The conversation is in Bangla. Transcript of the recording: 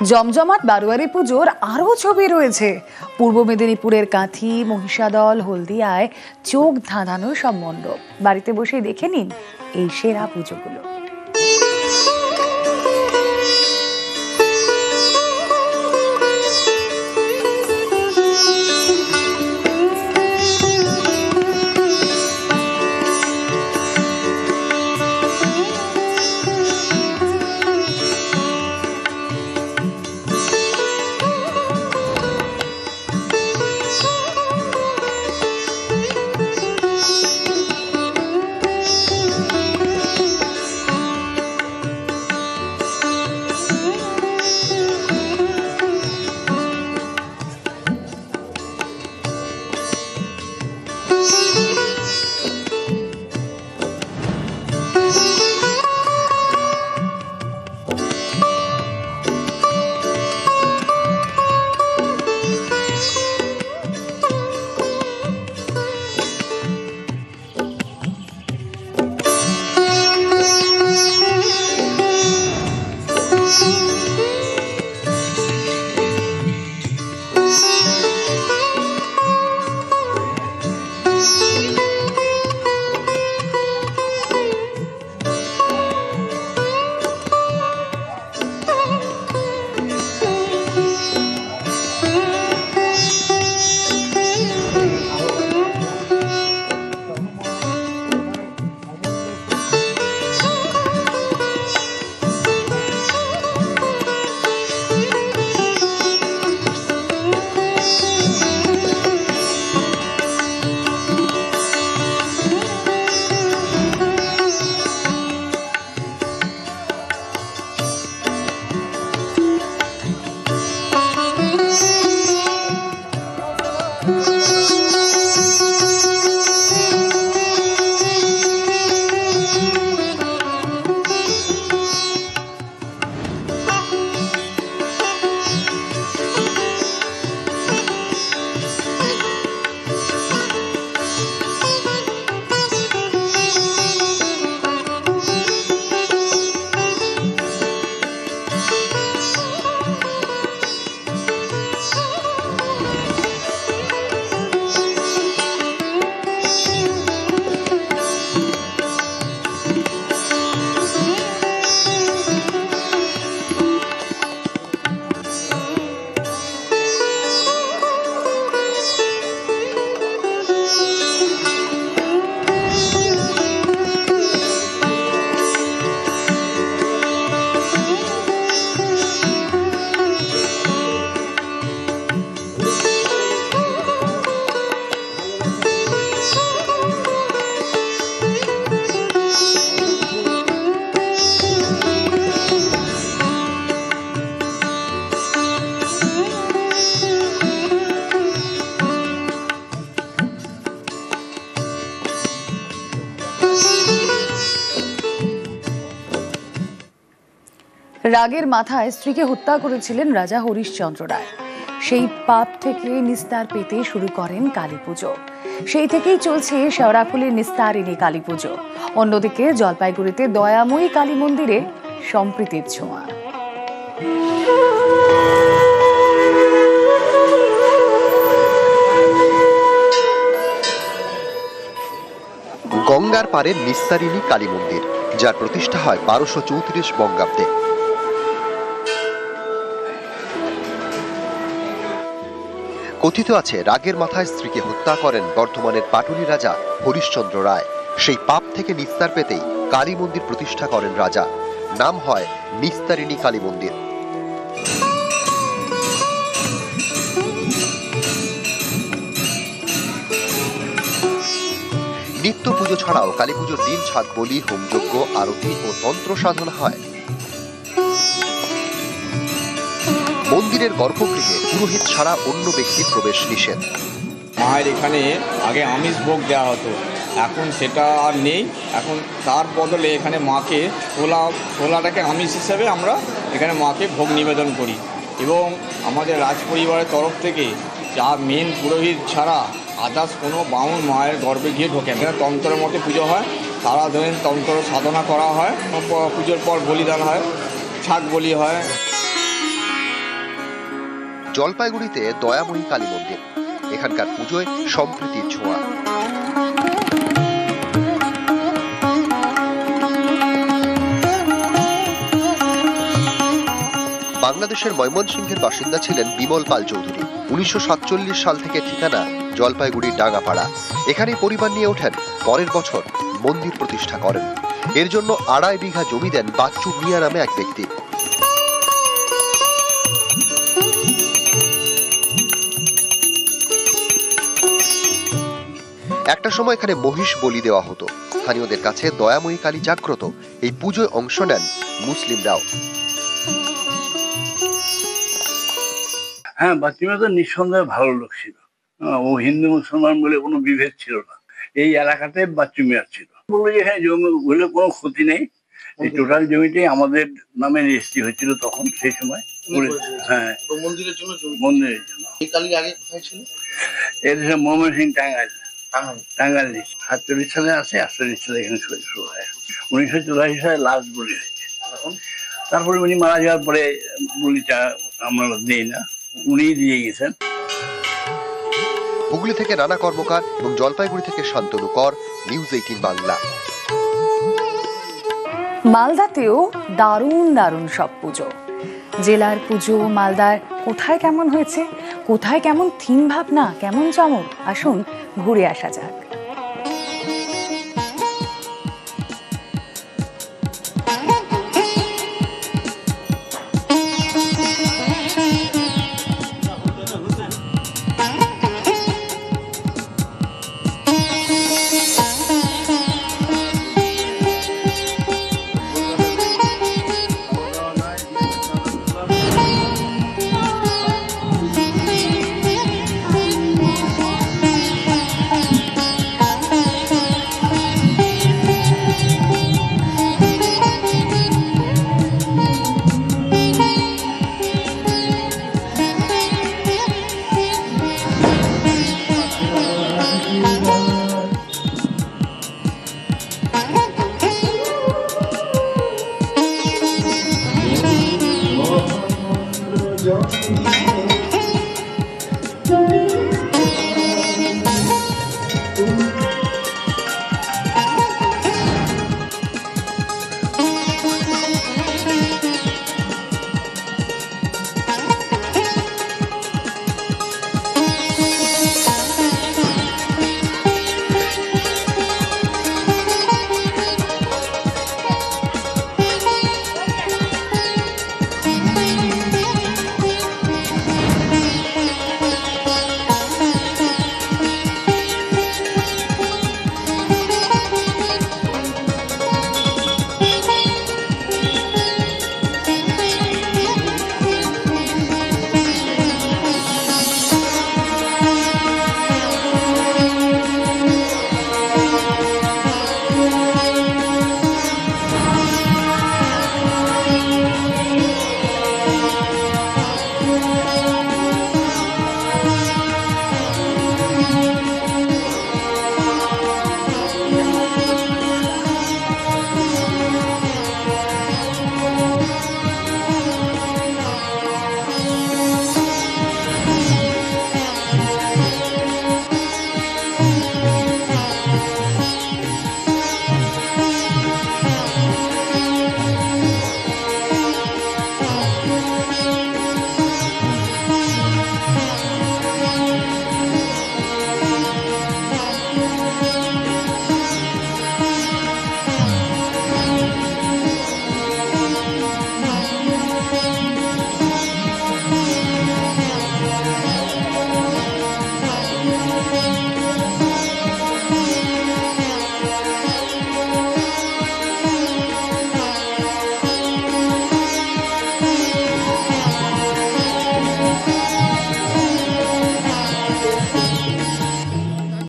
জমজমাট বারোয়ারি পুজোর আরও ছবি রয়েছে। পূর্ব মেদিনীপুরের কাঁথি, মহিষাদল, হলদিয়ায় চোখ ধাঁধানো সব মণ্ডপ। বাড়িতে বসে দেখে নিন এই সেরা পুজোগুলো। রাগের মাথায় স্ত্রীকে হত্যা করেছিলেন রাজা হরিশ্চন্দ্র রায়। সেই পাপ থেকে নিস্তার পেতে শুরু করেন কালী পুজো। সেই থেকেই চলছে শেওড়াফুলির নিস্তারিণী কালী পুজো। অন্যদিকে জলপাইগুড়িতে দয়াময়ী কালী মন্দিরে সম্প্রীতির ছোঁয়া। গঙ্গার পারে নিস্তারিণী কালী মন্দির, যার প্রতিষ্ঠা হয় 1234 বঙ্গাব্দে। কথিত আছে রাগের মাথায় স্ত্রীকে হত্যা করেন বর্ধমানের পাটুলি রাজা হরিশ্চন্দ্র রায়। সেই পাপ থেকে নিস্তার পেতেই কালী মন্দির প্রতিষ্ঠা করেন রাজা। নাম হয় নিস্তারিণী কালী মন্দির। নিত্য পুজো ছাড়াও কালী পুজোর দিন ছাদ বলি, হোমযজ্ঞ, আরতি ও তন্ত্র সাধনা হয়। মন্দিরের গর্ভগৃহে পুরোহিত ছাড়া অন্য ব্যক্তির প্রবেশ নিষেধ। মায়ের এখানে আগে আমিষ ভোগ দেওয়া হতো, এখন সেটা আর নেই। এখন তার বদলে এখানে মাকে ছোলাটাকে আমিষ হিসেবে আমরা এখানে মাকে ভোগ নিবেদন করি। এবং আমাদের রাজ পরিবারের তরফ থেকে যা মেন পুরোহিত ছাড়া আদার্স কোনো বামুন মায়ের গর্ভে গিয়ে ঢোকে। এখানে তন্ত্রের মতো পুজো হয়, সারাদিন তন্ত্র সাধনা করা হয়, পুজোর পর বলিদান হয়, ছাগ বলি হয়। জলপাইগুড়িতে দয়াময়ী কালী মন্দির, এখানকার পুজোয় সম্প্রীতির ছোঁয়া। বাংলাদেশের ময়মনসিংহের বাসিন্দা ছিলেন বিমল পাল চৌধুরী। 1947 সাল থেকে ঠিকানা জলপাইগুড়ির ডাঙ্গাপাড়া। এখানেই পরিবার নিয়ে ওঠেন। পরের বছর মন্দির প্রতিষ্ঠা করেন। এর জন্য 2.5 বিঘা জমি দেন বাচ্চু মিয়া নামে এক ব্যক্তি। একটা সময় এখানে মহিষ বলি দেওয়া হতো। স্থানীয়দের কাছে দয়াময়ী কালী জাগ্রত। এই পুজোয় অংশ নেন মুসলিমরাও। হ্যাঁ, বাচ্চুমিয়া তো নিঃসন্দেহে ভালো লোক ছিল। ও হিন্দু মুসলমান বলে কোনো বিভেদ ছিল না। এই এলাকাতে বাচ্চুমিয়া ছিল। বললো যে হ্যাঁ, জমি বলে কোনো ক্ষতি নেই, এই টোটাল জমিটাই আমাদের নামে রেজিস্ট্রি হয়েছিল তখন, সেই সময়। হ্যাঁ, মন্দিরের জন্য মন্দিরের জন্য। এই কালীর আগে কোথায় ছিল? এদেশে ময়মনসিংহ টাঙ্গাইল 47 সালে আসে, 48 সালে এখানে শুরু হয়। 1984 সালে লাস্ট বলি হয়েছে। তারপরে উনি মারা যাওয়ার পরে বলিটা আমরা দিই না, উনিই দিয়ে গেছেন। হুগলি থেকে রানা কর্মকার এবং জলপাইগুড়ি থেকে শান্তনু কর, নিউজ 18 বাংলা। মালদাতেও দারুণ দারুণ সব পুজো। জেলার পুজো মালদার কোথায় কেমন হয়েছে, কোথায় কেমন থিম ভাবনা, কেমন চমক, আসুন ঘুরে আসা যাক। John.